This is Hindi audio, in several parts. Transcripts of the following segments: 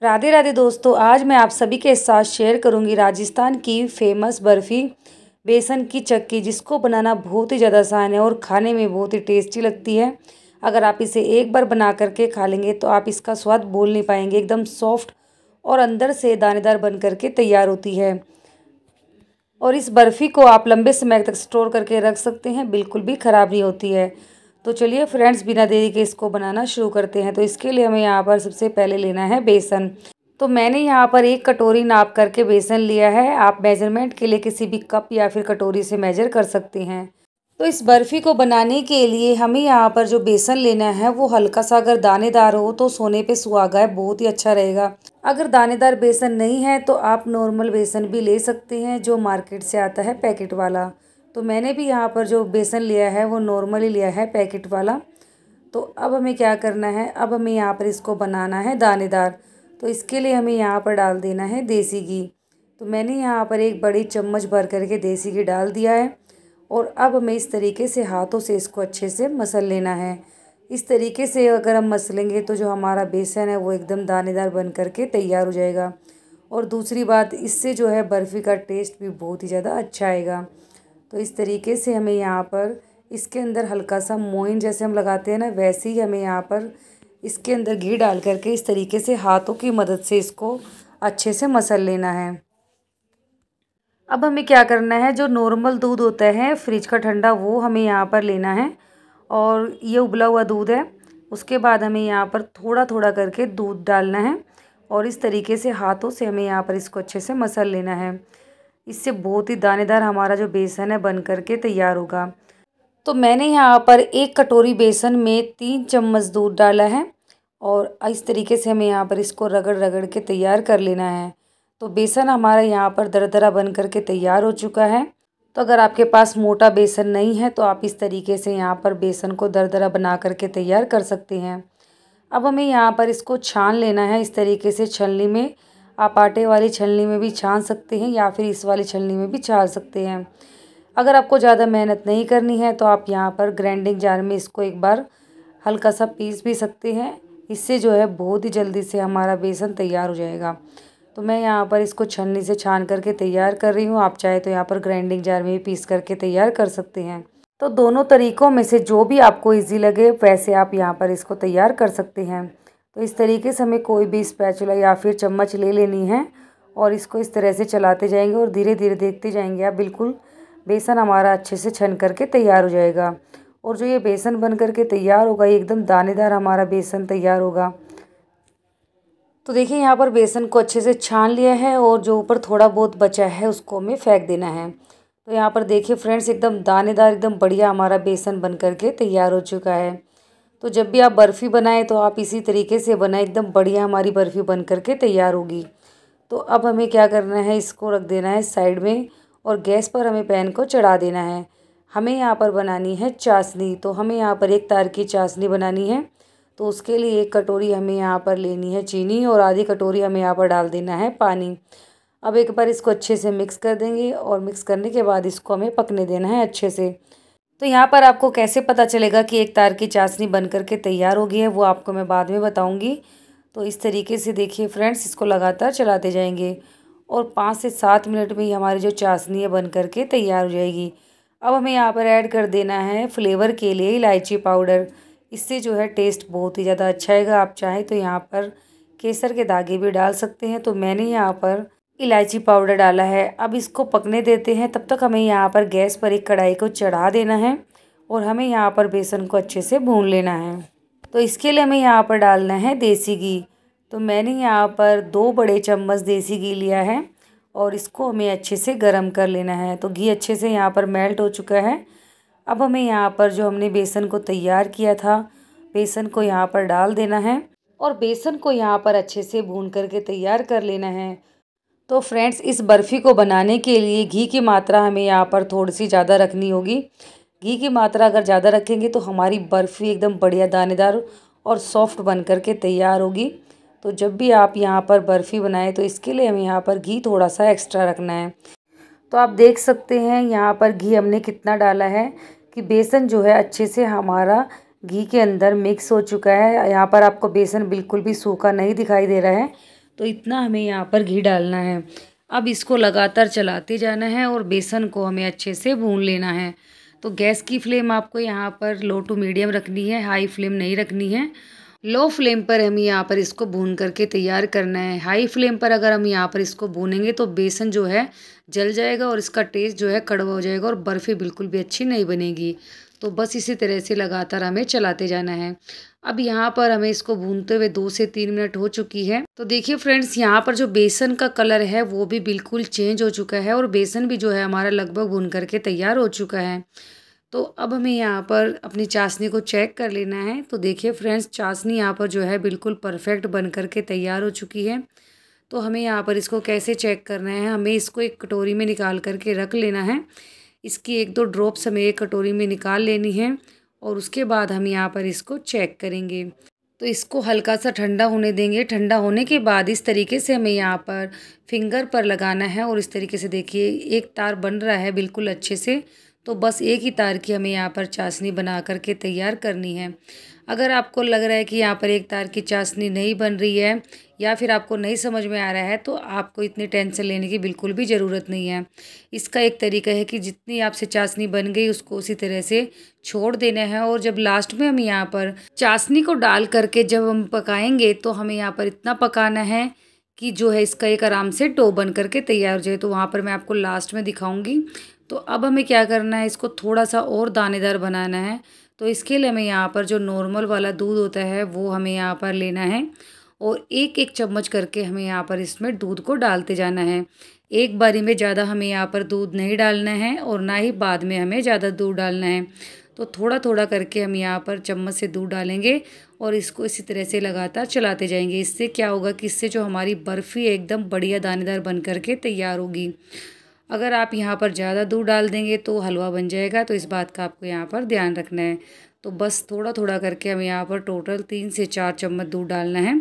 राधे राधे दोस्तों, आज मैं आप सभी के साथ शेयर करूंगी राजस्थान की फेमस बर्फ़ी बेसन की चक्की, जिसको बनाना बहुत ही ज़्यादा आसान है और खाने में बहुत ही टेस्टी लगती है। अगर आप इसे एक बार बना करके खा लेंगे तो आप इसका स्वाद भूल नहीं पाएंगे। एकदम सॉफ्ट और अंदर से दानेदार बन करके तैयार होती है और इस बर्फ़ी को आप लंबे समय तक स्टोर करके रख सकते हैं, बिल्कुल भी ख़राब नहीं होती है। तो चलिए फ्रेंड्स, बिना देरी के इसको बनाना शुरू करते हैं। तो इसके लिए हमें यहाँ पर सबसे पहले लेना है बेसन। तो मैंने यहाँ पर 1 कटोरी नाप करके बेसन लिया है। आप मेजरमेंट के लिए किसी भी कप या फिर कटोरी से मेजर कर सकते हैं। तो इस बर्फ़ी को बनाने के लिए हमें यहाँ पर जो बेसन लेना है वो हल्का सा अगर दानेदार हो तो सोने पे सुहागा है, बहुत ही अच्छा रहेगा। अगर दानेदार बेसन नहीं है तो आप नॉर्मल बेसन भी ले सकते हैं जो मार्केट से आता है पैकेट वाला। तो मैंने भी यहाँ पर जो बेसन लिया है वो नॉर्मली लिया है पैकेट वाला। तो अब हमें क्या करना है, अब हमें यहाँ पर इसको बनाना है दानेदार। तो इसके लिए हमें यहाँ पर डाल देना है देसी घी। तो मैंने यहाँ पर 1 बड़ी चम्मच भर करके देसी घी डाल दिया है और अब हमें इस तरीके से हाथों से इसको अच्छे से मसल लेना है। इस तरीके से अगर हम मसलेंगे तो जो हमारा बेसन है वो एकदम दानेदार बन करके तैयार हो जाएगा। और दूसरी बात, इससे जो है बर्फ़ी का टेस्ट भी बहुत ही ज़्यादा अच्छा आएगा। तो इस तरीके से हमें यहाँ पर इसके अंदर हल्का सा मोइन जैसे हम लगाते हैं ना, वैसे ही हमें यहाँ पर इसके अंदर घी डाल करके इस तरीके से हाथों की मदद से इसको अच्छे से मसल लेना है। अब हमें क्या करना है, जो नॉर्मल दूध होता है फ्रिज का ठंडा, वो हमें यहाँ पर लेना है और ये उबला हुआ दूध है। उसके बाद हमें यहाँ पर थोड़ा थोड़ा करके दूध डालना है और इस तरीके से हाथों से हमें यहाँ पर इसको अच्छे से मसल लेना है। इससे बहुत ही दानेदार हमारा जो बेसन है बन करके तैयार होगा। तो मैंने यहाँ पर 1 कटोरी बेसन में 3 चम्मच दूध डाला है और इस तरीके से हमें यहाँ पर इसको रगड़ रगड़ के तैयार कर लेना है। तो बेसन हमारा यहाँ पर दरदरा बन करके तैयार हो चुका है। तो अगर आपके पास मोटा बेसन नहीं है तो आप इस तरीके से यहाँ पर बेसन को दरदरा बना करके तैयार कर सकते हैं। अब हमें यहाँ पर इसको छान लेना है। इस तरीके से छलनी में, आप आटे वाली छलनी में भी छान सकते हैं या फिर इस वाली छलनी में भी छान सकते हैं। अगर आपको ज़्यादा मेहनत नहीं करनी है तो आप यहाँ पर ग्राइंडिंग जार में इसको एक बार हल्का सा पीस भी सकते हैं। इससे जो है बहुत ही जल्दी से हमारा बेसन तैयार हो जाएगा। तो मैं यहाँ पर इसको छन्नी से छान करके तैयार कर रही हूँ। आप चाहे तो यहाँ पर ग्राइंडिंग जार में भी पीस करके तैयार कर सकते हैं। तो दोनों तरीक़ों में से जो भी आपको ईजी लगे वैसे आप यहाँ पर इसको तैयार कर सकते हैं। तो इस तरीके से हमें कोई भी स्पैचुला या फिर चम्मच ले लेनी है और इसको इस तरह से चलाते जाएंगे और धीरे धीरे देखते जाएंगे आप, बिल्कुल बेसन हमारा अच्छे से छन करके तैयार हो जाएगा। और जो ये बेसन बन करके तैयार होगा, ये एकदम दानेदार हमारा बेसन तैयार होगा। तो देखिए यहाँ पर बेसन को अच्छे से छान लिया है और जो ऊपर थोड़ा बहुत बचा है उसको हमें फेंक देना है। तो यहाँ पर देखिए फ्रेंड्स, एकदम दानेदार, एकदम बढ़िया हमारा बेसन बन करके तैयार हो चुका है। तो जब भी आप बर्फ़ी बनाएं तो आप इसी तरीके से बनाएं, एकदम बढ़िया हमारी बर्फ़ी बन करके तैयार होगी। तो अब हमें क्या करना है, इसको रख देना है साइड में और गैस पर हमें पैन को चढ़ा देना है। हमें यहाँ पर बनानी है चाशनी। तो हमें यहाँ पर 1 तार की चाशनी बनानी है। तो उसके लिए 1 कटोरी हमें यहाँ पर लेनी है चीनी और आधी कटोरी हमें यहाँ पर डाल देना है पानी। अब एक बार इसको अच्छे से मिक्स कर देंगे और मिक्स करने के बाद इसको हमें पकने देना है अच्छे से। तो यहाँ पर आपको कैसे पता चलेगा कि 1 तार की चाशनी बन करके तैयार हो गई है, वो आपको मैं बाद में बताऊँगी। तो इस तरीके से देखिए फ्रेंड्स, इसको लगातार चलाते जाएंगे और 5 से 7 मिनट में ही हमारी जो चाशनी है बन करके तैयार हो जाएगी। अब हमें यहाँ पर ऐड कर देना है फ्लेवर के लिए इलायची पाउडर। इससे जो है टेस्ट बहुत ही ज़्यादा अच्छा आएगा। आप चाहें तो यहाँ पर केसर के दागे भी डाल सकते हैं। तो मैंने यहाँ पर इलायची पाउडर डाला है। अब इसको पकने देते हैं। तब तक हमें यहाँ पर गैस पर एक कढ़ाई को चढ़ा देना है और हमें यहाँ पर बेसन को अच्छे से भून लेना है। तो इसके लिए हमें यहाँ पर डालना है देसी घी। तो मैंने यहाँ पर 2 बड़े चम्मच देसी घी लिया है और इसको हमें अच्छे से गरम कर लेना है। तो घी अच्छे से यहाँ पर मेल्ट हो चुका है। अब हमें यहाँ पर जो हमने बेसन को तैयार किया था, बेसन को यहाँ पर डाल देना है और बेसन को यहाँ पर अच्छे से भून करके तैयार कर लेना है। तो फ्रेंड्स, इस बर्फ़ी को बनाने के लिए घी की मात्रा हमें यहाँ पर थोड़ी सी ज़्यादा रखनी होगी। घी की मात्रा अगर ज़्यादा रखेंगे तो हमारी बर्फ़ी एकदम बढ़िया दानेदार और सॉफ्ट बन करके तैयार होगी। तो जब भी आप यहाँ पर बर्फ़ी बनाएं तो इसके लिए हमें यहाँ पर घी थोड़ा सा एक्स्ट्रा रखना है। तो आप देख सकते हैं यहाँ पर घी हमने कितना डाला है कि बेसन जो है अच्छे से हमारा घी के अंदर मिक्स हो चुका है। यहाँ पर आपको बेसन बिल्कुल भी सूखा नहीं दिखाई दे रहा है। तो इतना हमें यहाँ पर घी डालना है। अब इसको लगातार चलाते जाना है और बेसन को हमें अच्छे से भून लेना है। तो गैस की फ्लेम आपको यहाँ पर लो टू मीडियम रखनी है, हाई फ्लेम नहीं रखनी है। लो फ्लेम पर हमें यहाँ पर इसको भून करके तैयार करना है। हाई फ्लेम पर अगर हम यहाँ पर इसको भूनेंगे तो बेसन जो है जल जाएगा और इसका टेस्ट जो है कड़वा हो जाएगा और बर्फ़ी बिल्कुल भी अच्छी नहीं बनेगी। तो बस इसी तरह से लगातार हमें चलाते जाना है। अब यहाँ पर हमें इसको भूनते हुए 2 से 3 मिनट हो चुकी है। तो देखिए फ्रेंड्स, यहाँ पर जो बेसन का कलर है वो भी बिल्कुल चेंज हो चुका है और बेसन भी जो है हमारा लगभग भून करके तैयार हो चुका है। तो अब हमें यहाँ पर अपनी चाशनी को चेक कर लेना है। तो देखिए फ्रेंड्स, चाशनी यहाँ पर जो है बिल्कुल परफेक्ट बन करके तैयार हो चुकी है। तो हमें यहाँ पर इसको कैसे चेक करना है, हमें इसको एक कटोरी में निकाल करके रख लेना है। इसकी 1-2 ड्रॉप्स हमें एक कटोरी में निकाल लेनी है और उसके बाद हम यहाँ पर इसको चेक करेंगे। तो इसको हल्का सा ठंडा होने देंगे। ठंडा होने के बाद इस तरीके से हमें यहाँ पर फिंगर पर लगाना है और इस तरीके से देखिए एक तार बन रहा है बिल्कुल अच्छे से। तो बस एक ही तार की हमें यहाँ पर चाशनी बना करके तैयार करनी है। अगर आपको लग रहा है कि यहाँ पर एक तार की चाशनी नहीं बन रही है या फिर आपको नहीं समझ में आ रहा है, तो आपको इतनी टेंशन लेने की बिल्कुल भी ज़रूरत नहीं है। इसका एक तरीका है कि जितनी आपसे चाशनी बन गई उसको उसी तरह से छोड़ देना है और जब लास्ट में हम यहाँ पर चाशनी को डाल करके जब हम पकाएंगे तो हमें यहाँ पर इतना पकाना है कि जो है इसका एक आराम से डो बन करके तैयार हो जाए। तो वहाँ पर मैं आपको लास्ट में दिखाऊंगी। तो अब हमें क्या करना है, इसको थोड़ा सा और दानेदार बनाना है। तो इसके लिए हमें यहाँ पर जो नॉर्मल वाला दूध होता है वो हमें यहाँ पर लेना है और एक एक चम्मच करके हमें यहाँ पर इसमें दूध को डालते जाना है। एक बारी में ज़्यादा हमें यहाँ पर दूध नहीं डालना है और ना ही बाद में हमें ज़्यादा दूध डालना है। तो थोड़ा थोड़ा करके हम यहाँ पर चम्मच से दूध डालेंगे और इसको इसी तरह से लगातार चलाते जाएंगे। इससे क्या होगा कि इससे जो हमारी बर्फ़ी एकदम बढ़िया दानेदार बन करके तैयार होगी। अगर आप यहाँ पर ज़्यादा दूध डाल देंगे तो हलवा बन जाएगा, तो इस बात का आपको यहाँ पर ध्यान रखना है। तो बस थोड़ा थोड़ा करके हमें यहाँ पर टोटल 3 से 4 चम्मच दूध डालना है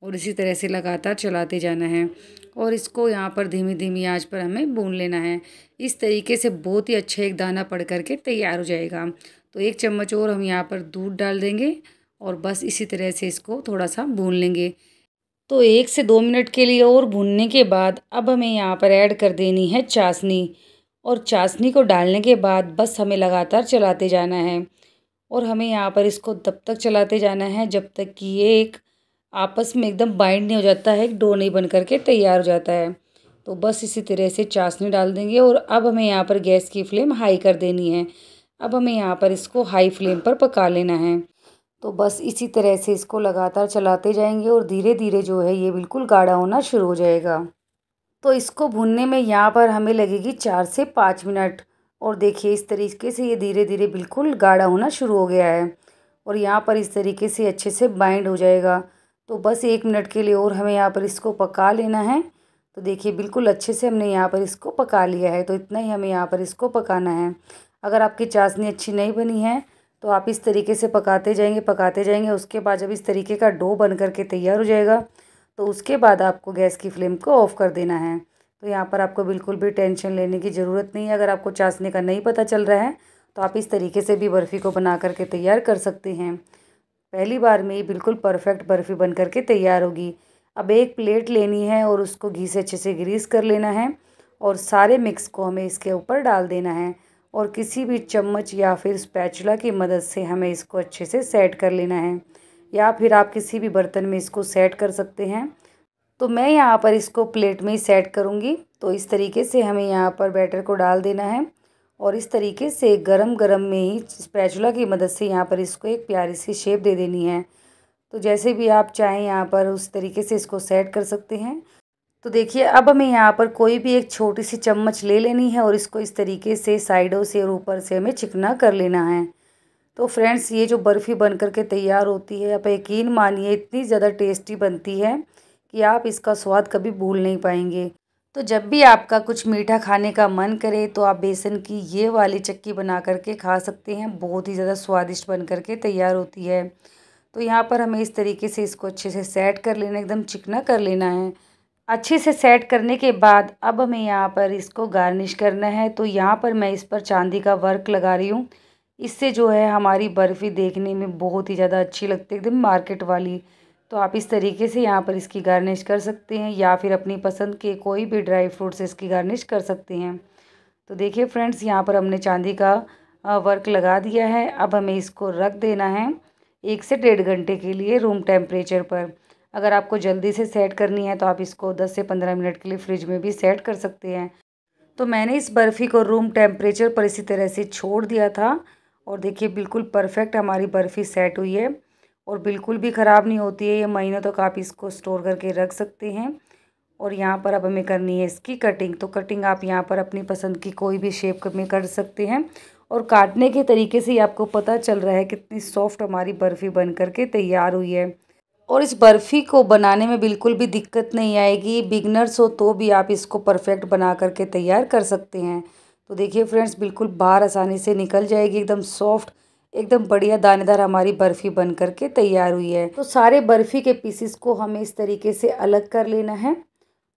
और इसी तरह से लगातार चलाते जाना है और इसको यहाँ पर धीमी धीमी आंच पर हमें भून लेना है। इस तरीके से बहुत ही अच्छा एक दाना पड़ करके तैयार हो जाएगा। तो 1 चम्मच और हम यहाँ पर दूध डाल देंगे और बस इसी तरह से इसको थोड़ा सा भून लेंगे। तो 1 से 2 मिनट के लिए और भूनने के बाद अब हमें यहाँ पर ऐड कर देनी है चाशनी और चाशनी को डालने के बाद बस हमें लगातार चलाते जाना है और हमें यहाँ पर इसको तब तक चलाते जाना है जब तक कि ये एक आपस में एकदम बाइंड नहीं हो जाता है, एक डो नहीं बन करके तैयार हो जाता है। तो बस इसी तरह से चाशनी डाल देंगे और अब हमें यहाँ पर गैस की फ्लेम हाई कर देनी है। अब हमें यहाँ पर इसको हाई फ्लेम पर पका लेना है। तो बस इसी तरह से इसको लगातार चलाते जाएंगे और धीरे धीरे जो है ये बिल्कुल गाढ़ा होना शुरू हो जाएगा। तो इसको भूनने में यहाँ पर हमें लगेगी 4 से 5 मिनट और देखिए इस तरीके से ये धीरे धीरे बिल्कुल गाढ़ा होना शुरू हो गया है और यहाँ पर इस तरीके से अच्छे से बाइंड हो जाएगा। तो बस 1 मिनट के लिए और हमें यहाँ पर इसको पका लेना है। तो देखिए बिल्कुल अच्छे से हमने यहाँ पर इसको पका लिया है। तो इतना ही हमें यहाँ पर इसको पकाना है। अगर आपकी चाशनी अच्छी नहीं बनी है तो आप इस तरीके से पकाते जाएंगे। उसके बाद जब इस तरीके का डो बन करके तैयार हो जाएगा तो उसके बाद आपको गैस की फ्लेम को ऑफ़ कर देना है। तो यहाँ पर आपको बिल्कुल भी टेंशन लेने की ज़रूरत नहीं है। अगर आपको चाशनी का नहीं पता चल रहा है तो आप इस तरीके से भी बर्फ़ी को बना करके तैयार कर सकते हैं। पहली बार में ही बिल्कुल परफेक्ट बर्फ़ी बन करके तैयार होगी। अब एक प्लेट लेनी है और उसको घी से अच्छे से ग्रीस कर लेना है और सारे मिक्स को हमें इसके ऊपर डाल देना है और किसी भी चम्मच या फिर स्पैचुला की मदद से हमें इसको अच्छे से सेट कर लेना है या फिर आप किसी भी बर्तन में इसको सेट कर सकते हैं। तो मैं यहाँ पर इसको प्लेट में ही सेट करूँगी। तो इस तरीके से हमें यहाँ पर बैटर को डाल देना है और इस तरीके से गरम गरम में ही स्पैचुला की मदद से यहाँ पर इसको एक प्यारी सी शेप दे देनी है। तो जैसे भी आप चाहें यहाँ पर उस तरीके से इसको सेट कर सकते हैं। तो देखिए अब हमें यहाँ पर कोई भी एक छोटी सी चम्मच ले लेनी है और इसको इस तरीके से साइडों से और ऊपर से हमें चिकना कर लेना है। तो फ्रेंड्स, ये जो बर्फ़ी बन करके तैयार होती है आप यकीन मानिए इतनी ज़्यादा टेस्टी बनती है कि आप इसका स्वाद कभी भूल नहीं पाएंगे। तो जब भी आपका कुछ मीठा खाने का मन करे तो आप बेसन की ये वाली चक्की बना करके खा सकते हैं। बहुत ही ज़्यादा स्वादिष्ट बन करके तैयार होती है। तो यहाँ पर हमें इस तरीके से इसको अच्छे से सेट कर लेना, एकदम चिकना कर लेना है। अच्छे से सेट करने के बाद अब हमें यहाँ पर इसको गार्निश करना है। तो यहाँ पर मैं इस पर चांदी का वर्क लगा रही हूँ। इससे जो है हमारी बर्फ़ी देखने में बहुत ही ज़्यादा अच्छी लगती है, एकदम मार्केट वाली। तो आप इस तरीके से यहाँ पर इसकी गार्निश कर सकते हैं या फिर अपनी पसंद के कोई भी ड्राई फ्रूट से इसकी गार्निश कर सकते हैं। तो देखिए फ्रेंड्स, यहाँ पर हमने चांदी का वर्क लगा दिया है। अब हमें इसको रख देना है 1 से 1.5 घंटे के लिए रूम टेम्परेचर पर। अगर आपको जल्दी से सेट करनी है तो आप इसको 10 से 15 मिनट के लिए फ्रिज में भी सेट कर सकते हैं। तो मैंने इस बर्फ़ी को रूम टेम्परेचर पर इसी तरह से छोड़ दिया था और देखिए बिल्कुल परफेक्ट हमारी बर्फ़ी सेट हुई है और बिल्कुल भी ख़राब नहीं होती है। ये महीनों तक आप इसको स्टोर करके रख सकते हैं। और यहाँ पर अब हमें करनी है इसकी कटिंग। तो कटिंग आप यहाँ पर अपनी पसंद की कोई भी शेप में कर सकते हैं और काटने के तरीके से ही आपको पता चल रहा है कितनी सॉफ्ट हमारी बर्फ़ी बन करके तैयार हुई है। और इस बर्फ़ी को बनाने में बिल्कुल भी दिक्कत नहीं आएगी। बिगनर्स हो तो भी आप इसको परफेक्ट बना करके तैयार कर सकते हैं। तो देखिए फ्रेंड्स, बिल्कुल बाहर आसानी से निकल जाएगी, एकदम सॉफ्ट, एकदम बढ़िया दानेदार हमारी बर्फ़ी बन करके तैयार हुई है। तो सारे बर्फ़ी के पीसेस को हमें इस तरीके से अलग कर लेना है।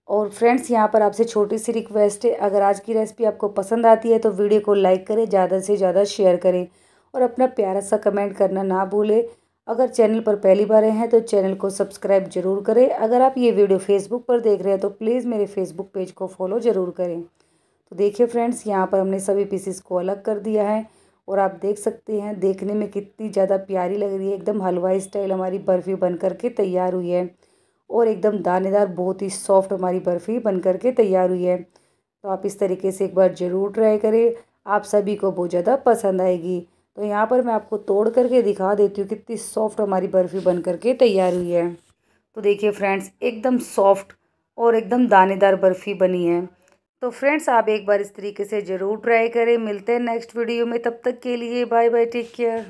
और फ्रेंड्स, यहाँ पर आपसे छोटी सी रिक्वेस्ट है, अगर आज की रेसिपी आपको पसंद आती है तो वीडियो को लाइक करें, ज़्यादा से ज़्यादा शेयर करें और अपना प्यारा सा कमेंट करना ना भूलें। अगर चैनल पर पहली बार हैं तो चैनल को सब्सक्राइब जरूर करें। अगर आप ये वीडियो फेसबुक पर देख रहे हैं तो प्लीज़ मेरे फेसबुक पेज को फॉलो ज़रूर करें। तो देखिए फ्रेंड्स, यहाँ पर हमने सभी पीसेस को अलग कर दिया है और आप देख सकते हैं देखने में कितनी ज़्यादा प्यारी लग रही है। एकदम हलवाई स्टाइल हमारी बर्फ़ी बन करके तैयार हुई है और एकदम दानेदार, बहुत ही सॉफ्ट हमारी बर्फ़ी बन करके तैयार हुई है। तो आप इस तरीके से एक बार ज़रूर ट्राई करें, आप सभी को बहुत ज़्यादा पसंद आएगी। तो यहाँ पर मैं आपको तोड़ करके दिखा देती हूँ कितनी सॉफ्ट हमारी बर्फ़ी बन करके तैयार हुई है। तो देखिए फ्रेंड्स, एकदम सॉफ्ट और एकदम दानेदार बर्फ़ी बनी है। तो फ्रेंड्स, आप एक बार इस तरीके से ज़रूर ट्राई करें। मिलते हैं नेक्स्ट वीडियो में, तब तक के लिए बाय बाय, टेक केयर।